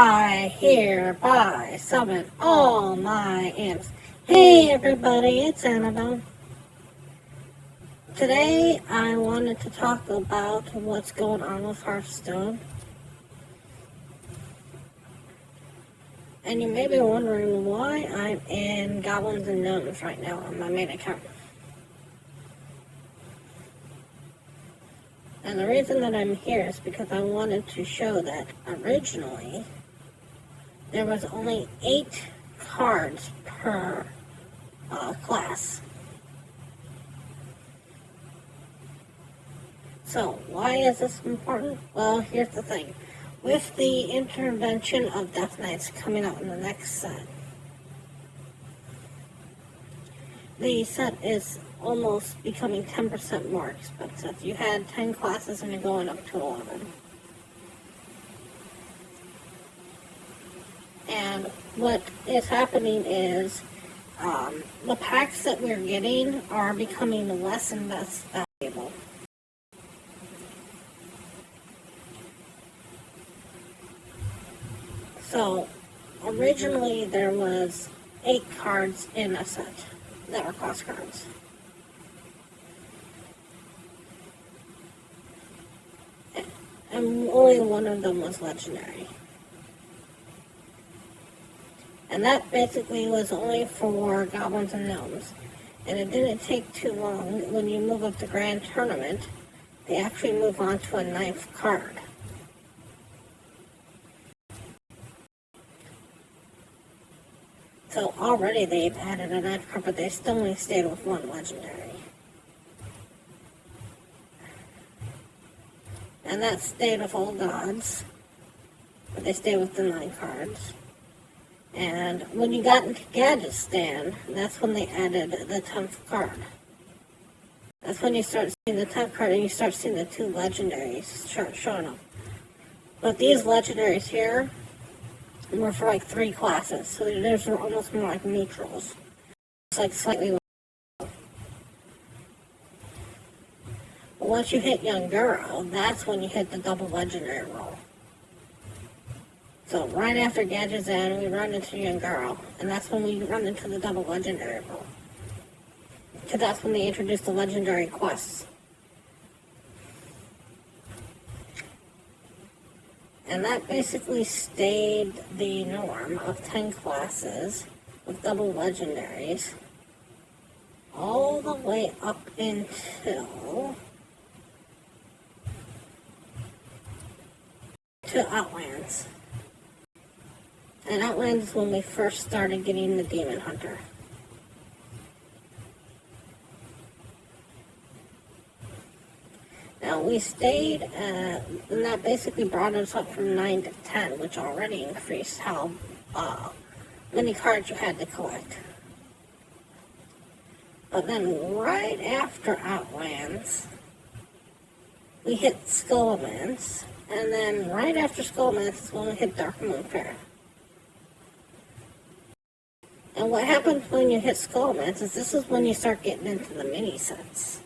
I hereby summon all my imps. Hey everybody, it's Annabelle. Today I wanted to talk about what's going on with Hearthstone. And you may be wondering why I'm in Goblins and Gnomes right now on my main account. And the reason that I'm here is because I wanted to show that originally there was only 8 cards per class. So, why is this important? Well, here's the thing. With the intervention of Death Knights coming out in the next set, the set is almost becoming 10% more expensive. You had 10 classes and you're going up to 11. And what is happening is the packs that we're getting are becoming less and less valuable. So, originally there was 8 cards in a set that were cost cards. And only one of them was legendary. And that basically was only for Goblins and Gnomes. And it didn't take too long. When you move up the Grand Tournament, they actually move on to a 9th card. So already they've added a 9th card, but they still only stayed with 1 legendary. And that stayed with all gods, but they stayed with the 9 cards. And when you got into Gadgetzan, that's when they added the 10th card. That's when you start seeing the 10th card and you start seeing the 2 legendaries showing up. But these legendaries here were for like 3 classes, so those are almost more like neutrals. It's like slightly low. But once you hit Young Girl, that's when you hit the double legendary roll. So right after Gadgetzan, we run into Young Girl, and that's when we run into the double legendary roll. Because that's when they introduced the legendary quests. And that basically stayed the norm of 10 classes with double legendaries all the way up until Outlands. And Outlands is when we first started getting the Demon Hunter. Now we stayed, and that basically brought us up from 9 to 10, which already increased how many cards you had to collect. But then right after Outlands, we hit Skullman's, and then right after Skullman's is when we hit Dark Moon Fair. And what happens when you hit Skullman's is this is when you start getting into the mini sets.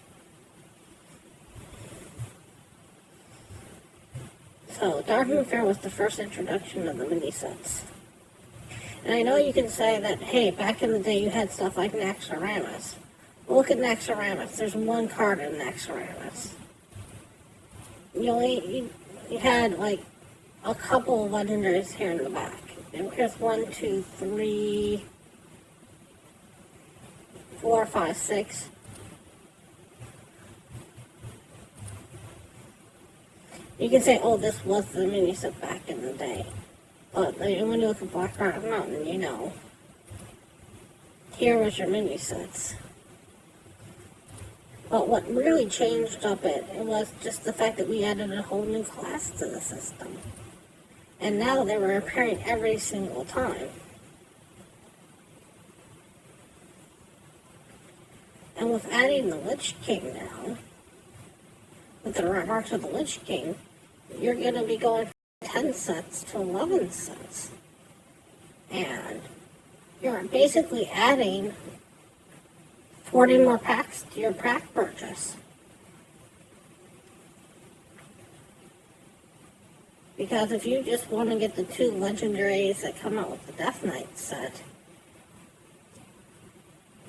So, Dark Moon Fair was the first introduction of the mini sets. And I know you can say that, hey, back in the day you had stuff like Naxxramas. Look at Naxxramas. There's 1 card in Naxxramas. You had like a couple of legendaries here in the back. And here's 1, 2, 3, 4, 5, 6. You can say, oh, this was the mini set back in the day. But when you look at Black Rock Mountain, you know, here was your mini sets. But what really changed up it was just the fact that we added a whole new class to the system. And now they were appearing every single time. And with adding the Lich King now, with the Marks of the Lich King, you're going to be going from 10 sets to 11 sets. And you're basically adding 40 more packs to your pack purchase. Because if you just want to get the 2 legendaries that come out with the Death Knight set,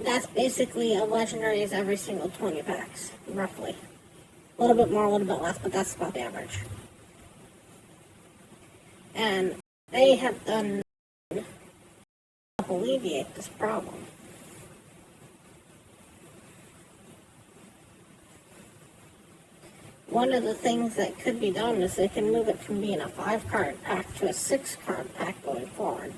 that's basically a legendaries every single 20 packs, roughly. A little bit more, a little bit less, but that's about the average. And they have done to help alleviate this problem. One of the things that could be done is they can move it from being a 5-card pack to a 6-card pack going forward.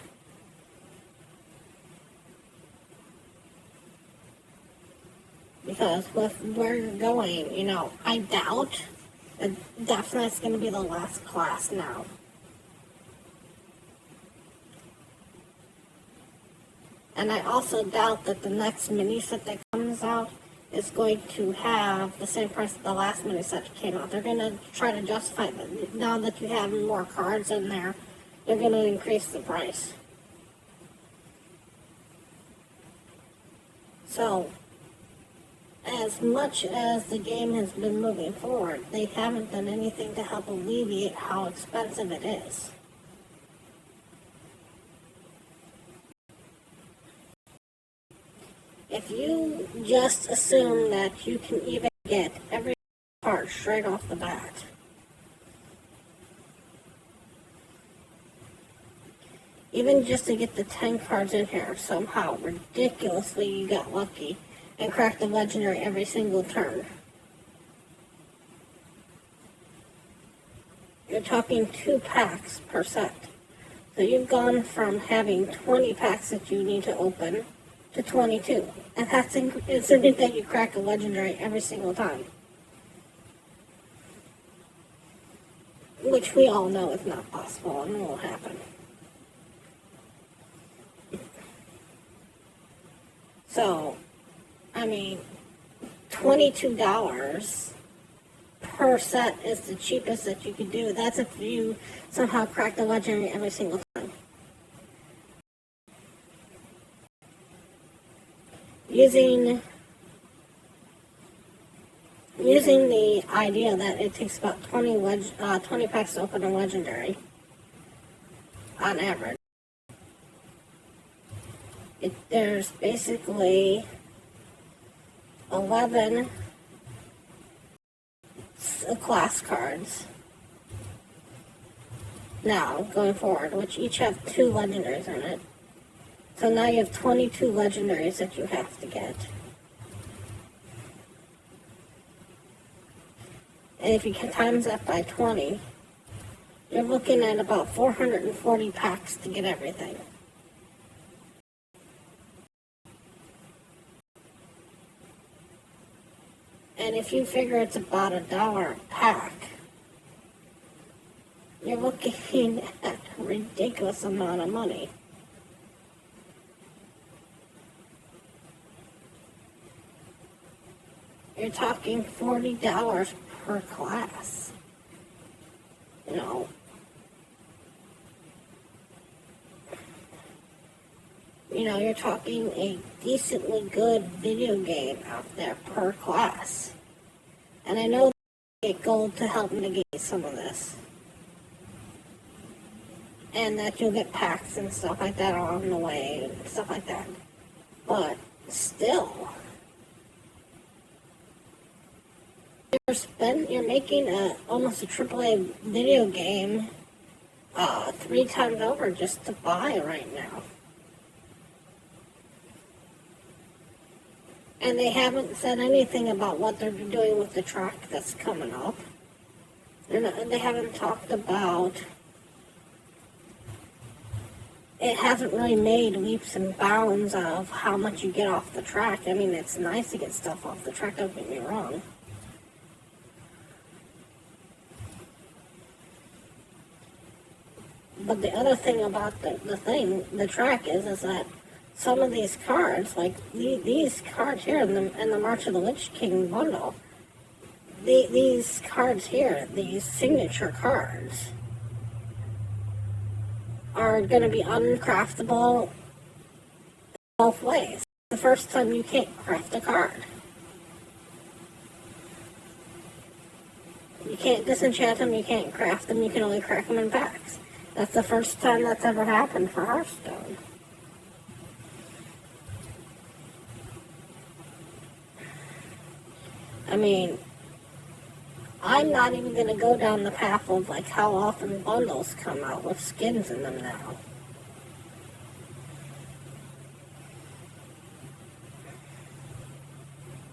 Because with where you're going, you know, I doubt that Death Knight's going to be the last class now. And I also doubt that the next mini set that comes out is going to have the same price that the last mini set came out. They're going to try to justify that now that you have more cards in there, they're going to increase the price. So, as much as the game has been moving forward, they haven't done anything to help alleviate how expensive it is. If you just assume that you can even get every card straight off the bat, even just to get the 10 cards in here, somehow, ridiculously, you got lucky and cracked the legendary every single turn. You're talking 2 packs per set. So you've gone from having 20 packs that you need to open to 22. And that's assuming that you crack a legendary every single time. Which we all know is not possible and won't happen. So, I mean, $22 per set is the cheapest that you could do. That's if you somehow crack the legendary every single time. Using the idea that it takes about 20 packs to open a legendary on average. There's basically 11 class cards now going forward, which each have 2 legendaries in it. So now you have 22 legendaries that you have to get. And if you can times that by 20, you're looking at about 440 packs to get everything. And if you figure it's about $1 a pack, you're looking at a ridiculous amount of money. You're talking $40 per class. You know. You're talking a decently good video game out there per class. And I know they get gold to help mitigate some of this. And that you'll get packs and stuff like that along the way and stuff like that. But still, you're making almost a AAA video game 3 times over just to buy right now. And they haven't said anything about what they're doing with the track that's coming up. They haven't talked about... It hasn't really made leaps and bounds of how much you get off the track. I mean, it's nice to get stuff off the track, don't get me wrong. But the other thing about the track is that some of these cards, like these cards here in the March of the Lich King bundle, these cards here, these signature cards, are going to be uncraftable both ways. The first time you can't craft a card. You can't disenchant them, you can't craft them, you can only crack them in packs. That's the first time that's ever happened for Hearthstone. I mean, I'm not even going to go down the path of like how often bundles come out with skins in them now.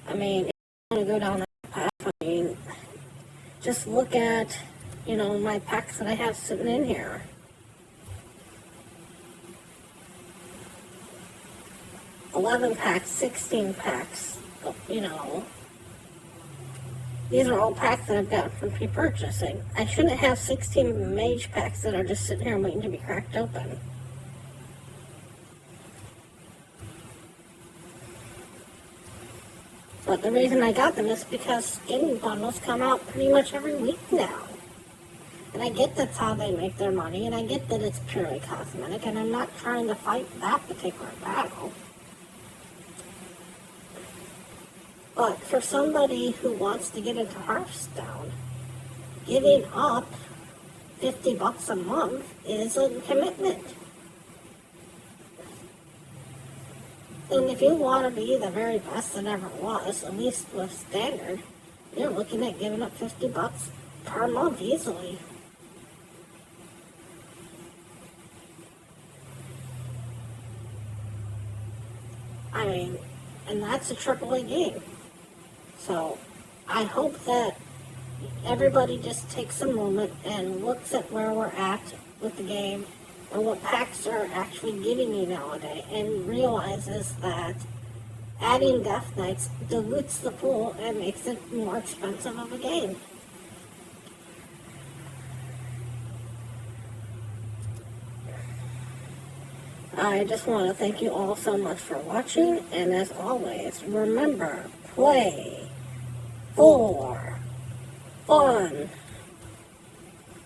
I mean, if you want to go down that path, I mean, just look at, you know, my packs that I have sitting in here. $11 packs, 16 packs, you know. These are all packs that I've gotten from pre-purchasing. I shouldn't have 16 mage packs that are just sitting here waiting to be cracked open. But the reason I got them is because skin bundles come out pretty much every week now. And I get that's how they make their money, and I get that it's purely cosmetic, and I'm not trying to fight that particular battle. But for somebody who wants to get into Hearthstone, giving up $50 a month is a commitment. And if you want to be the very best that ever was, at least with Standard, you're looking at giving up $50 per month easily. I mean, and that's a AAA game. So, I hope that everybody just takes a moment and looks at where we're at with the game and what packs are actually giving you nowadays and realizes that adding Death Knights dilutes the pool and makes it more expensive of a game. I just want to thank you all so much for watching, and as always, remember, play for fun.